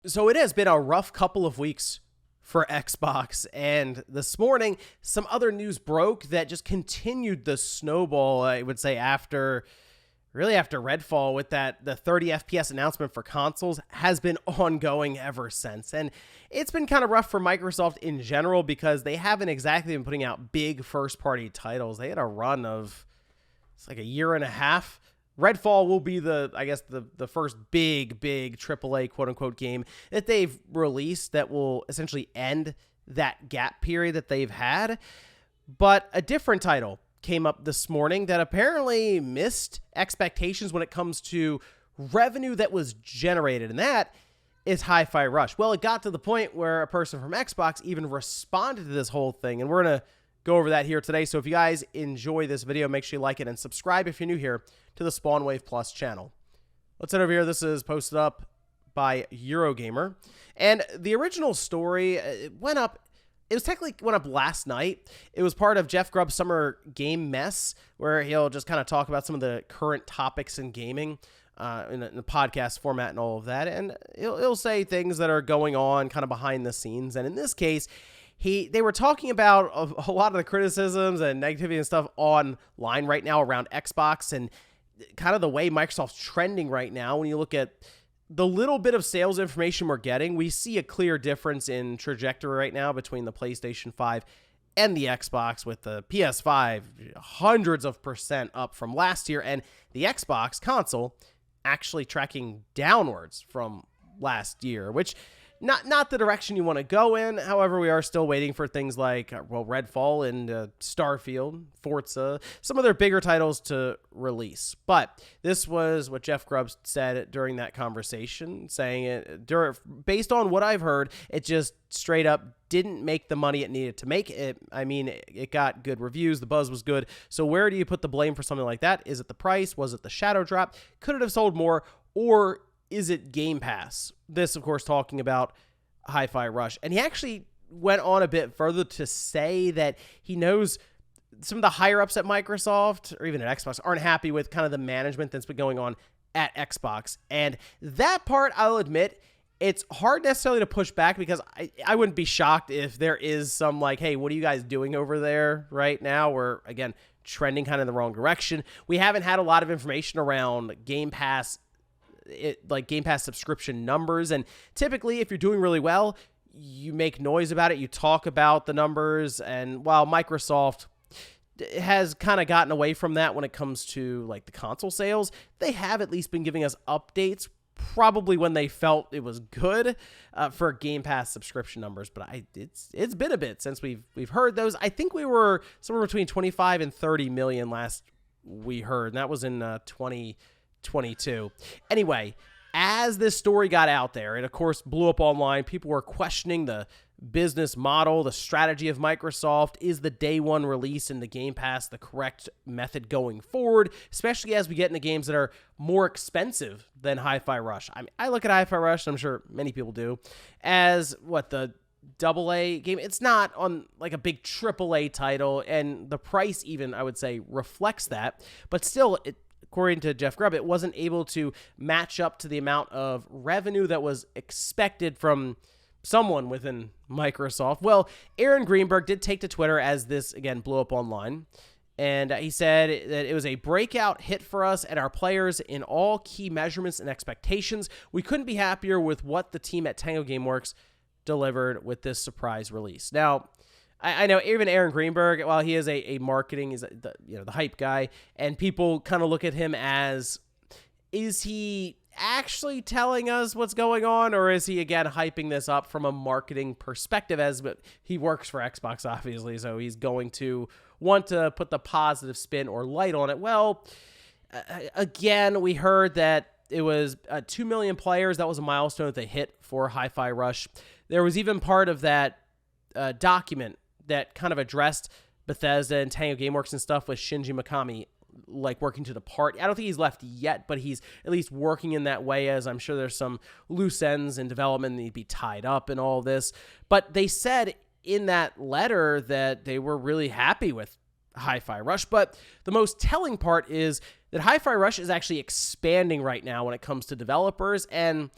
So it has been a rough couple of weeks for Xbox, and this morning some other news broke that just continued the snowball, I would say, after Redfall, with that the 30 FPS announcement for consoles has been ongoing ever since. And it's been kind of rough for Microsoft in general because they haven't exactly been putting out big first party titles. They had a run of, it's like a year and a half. Redfall will be the first big AAA quote unquote game that they've released that will essentially end that gap period that they've had. But a different title came up this morning that apparently missed expectations when it comes to revenue that was generated, and that is Hi-Fi Rush. Well, it got to the point where a person from Xbox even responded to this whole thing, and we're going to go over that here today. So if you guys enjoy this video, make sure you like it and subscribe if you're new here to the Spawnwave Plus channel. Let's head over here. This is posted up by Eurogamer, and the original story went up. It was technically went up last night. It was part of Jeff Grubb's Summer Game Mess, where he'll just kind of talk about some of the current topics in gaming in the podcast format and all of that. And he'll say things that are going on kind of behind the scenes. And in this case, they were talking about a lot of the criticisms and negativity and stuff online right now around Xbox and kind of the way Microsoft's trending right now. When you look at the little bit of sales information we're getting, we see a clear difference in trajectory right now between the PlayStation 5 and the Xbox, with the PS5 hundreds of percent up from last year, and the Xbox console actually tracking downwards from last year, which not the direction you want to go in. However, we are still waiting for things like, Redfall and Starfield, Forza, some of their bigger titles to release. But this was what Jeff Grubb said during that conversation, saying based on what I've heard, it just straight up didn't make the money it needed to make. It got good reviews. The buzz was good. So where do you put the blame for something like that? Is it the price? Was it the shadow drop? Could it have sold more? Or is it Game Pass? This, of course, talking about Hi-Fi Rush. And he actually went on a bit further to say that he knows some of the higher-ups at Microsoft, or even at Xbox, aren't happy with kind of the management that's been going on at Xbox. And that part, I'll admit, it's hard necessarily to push back, because I wouldn't be shocked if there is some like, hey, what are you guys doing over there right now? We're, again, trending kind of in the wrong direction. We haven't had a lot of information around Game Pass, Game Pass subscription numbers, and typically if you're doing really well, you make noise about it, you talk about the numbers. And while Microsoft has kind of gotten away from that when it comes to like the console sales, they have at least been giving us updates probably when they felt it was good for Game Pass subscription numbers. But it's been a bit since we've heard those. I think we were somewhere between 25 and 30 million last we heard, and that was in 2022. Anyway, as this story got out there, it of course blew up online. People were questioning the business model, the strategy of Microsoft. Is the day one release into Game Pass the correct method going forward, especially as we get into games that are more expensive than Hi-Fi Rush? I look at Hi-Fi Rush, and I'm sure many people do, as the AA game. It's not on like a big AAA title, and the price even, I would say, reflects that. But still, according to Jeff Grubb, it wasn't able to match up to the amount of revenue that was expected from someone within Microsoft. Well, Aaron Greenberg did take to Twitter as this, again, blew up online. And he said that it was a breakout hit for us and our players in all key measurements and expectations. We couldn't be happier with what the team at Tango Gameworks delivered with this surprise release. Now, I know even Aaron Greenberg, while he is a marketing, is the hype guy, and people kind of look at him as, is he actually telling us what's going on, or is he again hyping this up from a marketing perspective? As he works for Xbox, obviously, so he's going to want to put the positive spin or light on it. Well, again, we heard that it was 2 million players. That was a milestone that they hit for Hi-Fi Rush. There was even part of that document that kind of addressed Bethesda and Tango Gameworks and stuff with Shinji Mikami working to depart. I don't think he's left yet, but he's at least working in that way, as I'm sure there's some loose ends in development that need to be tied up in all this. But they said in that letter that they were really happy with Hi-Fi Rush. But the most telling part is that Hi-Fi Rush is actually expanding right now when it comes to developers, and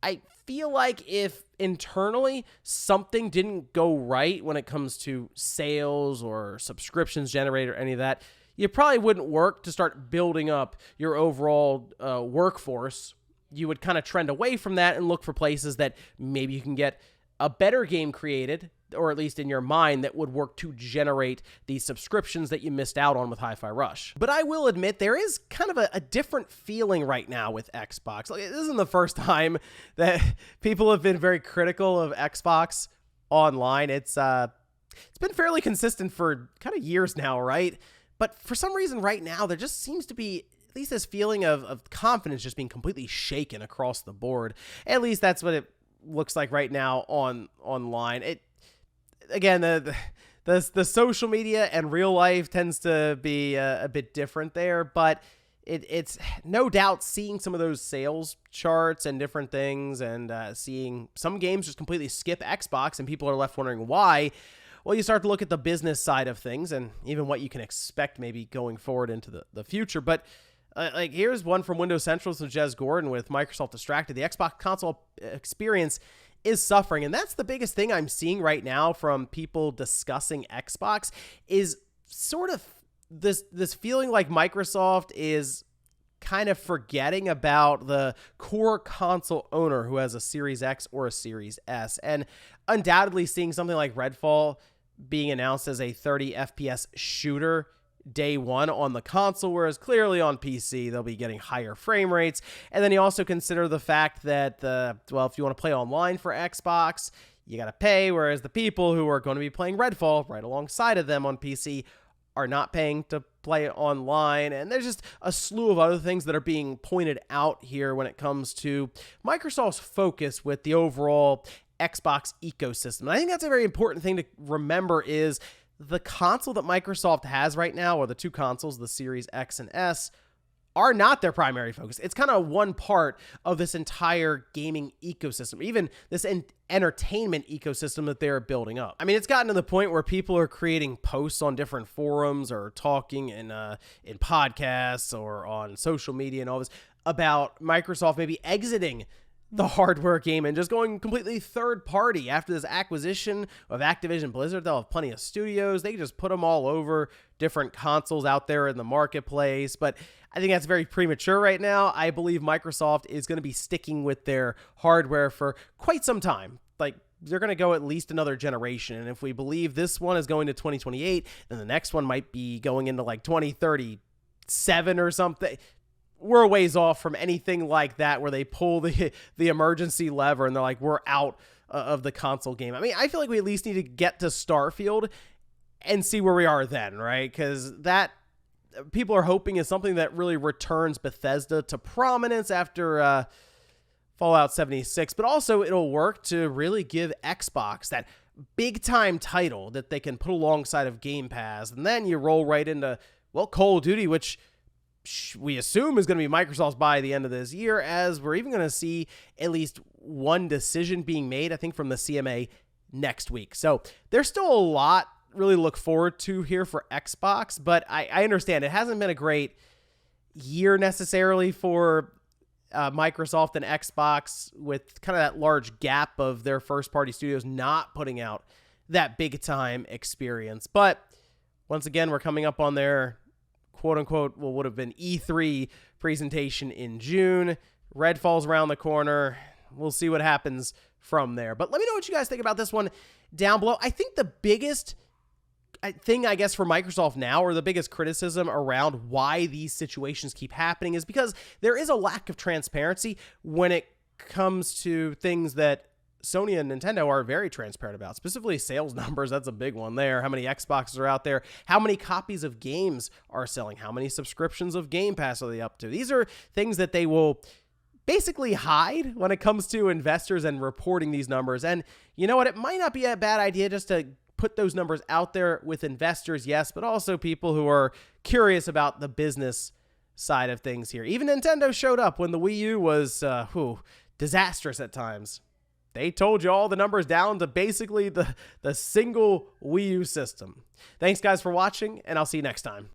I feel like if internally something didn't go right when it comes to sales or subscriptions generated or any of that, you probably wouldn't work to start building up your overall workforce. You would kind of trend away from that and look for places that maybe you can get a better game created, or at least in your mind, that would work to generate these subscriptions that you missed out on with Hi-Fi Rush. But I will admit, there is kind of a different feeling right now with Xbox. Like, this isn't the first time that people have been very critical of Xbox online. It's been fairly consistent for kind of years now, right? But for some reason right now, there just seems to be at least this feeling of confidence just being completely shaken across the board. At least that's what it looks like right now online. It, again, the social media and real life tends to be a bit different there, but it's no doubt seeing some of those sales charts and different things, and seeing some games just completely skip Xbox and people are left wondering why. Well, you start to look at the business side of things and even what you can expect maybe going forward into the future. But like, here's one from Windows Central, so Jez Gordon with Microsoft Distracted. The Xbox console experience is suffering, and that's the biggest thing I'm seeing right now from people discussing Xbox, is sort of this feeling like Microsoft is kind of forgetting about the core console owner who has a Series X or a Series S, and undoubtedly seeing something like Redfall being announced as a 30 FPS shooter day one on the console, whereas clearly on PC they'll be getting higher frame rates. And then you also consider the fact that well, if you want to play online for Xbox, you got to pay, whereas the people who are going to be playing Redfall right alongside of them on PC are not paying to play online. And there's just a slew of other things that are being pointed out here when it comes to Microsoft's focus with the overall Xbox ecosystem. And I think that's a very important thing to remember, is the console that Microsoft has right now, or the two consoles, the Series X and S, are not their primary focus. It's kind of one part of this entire gaming ecosystem, even this entertainment ecosystem that they're building up. I mean, it's gotten to the point where people are creating posts on different forums or talking in podcasts or on social media and all this about Microsoft maybe exiting the hardware game and just going completely third party. After this acquisition of Activision Blizzard, they'll have plenty of studios. They can just put them all over different consoles out there in the marketplace. But I think that's very premature right now. I believe Microsoft is going to be sticking with their hardware for quite some time. Like, they're going to go at least another generation. And if we believe this one is going to 2028, then the next one might be going into like 2037 or something. We're a ways off from anything like that where they pull the emergency lever and they're like, we're out of the console game. I mean, I feel like we at least need to get to Starfield and see where we are then, right? Because that, people are hoping, is something that really returns Bethesda to prominence after Fallout 76, but also it'll work to really give Xbox that big time title that they can put alongside of Game Pass. And then you roll right into, well, Call of Duty, which we assume is going to be Microsoft's by the end of this year, as we're even going to see at least one decision being made, I think, from the CMA next week. So there's still a lot really look forward to here for Xbox, but I understand it hasn't been a great year necessarily for Microsoft and Xbox, with kind of that large gap of their first-party studios not putting out that big-time experience. But once again, we're coming up on their quote-unquote, what would have been E3 presentation in June. Redfall's around the corner. We'll see what happens from there. But let me know what you guys think about this one down below. I think the biggest thing, I guess, for Microsoft now, or the biggest criticism around why these situations keep happening, is because there is a lack of transparency when it comes to things that Sony and Nintendo are very transparent about, specifically sales numbers. That's a big one there. How many Xboxes are out there? How many copies of games are selling? How many subscriptions of Game Pass are they up to? These are things that they will basically hide when it comes to investors and reporting these numbers. And you know what? It might not be a bad idea just to put those numbers out there with investors, yes, but also people who are curious about the business side of things here. Even Nintendo showed up when the Wii U was disastrous at times. They told you all the numbers down to basically the single Wii U system. Thanks, guys, for watching, and I'll see you next time.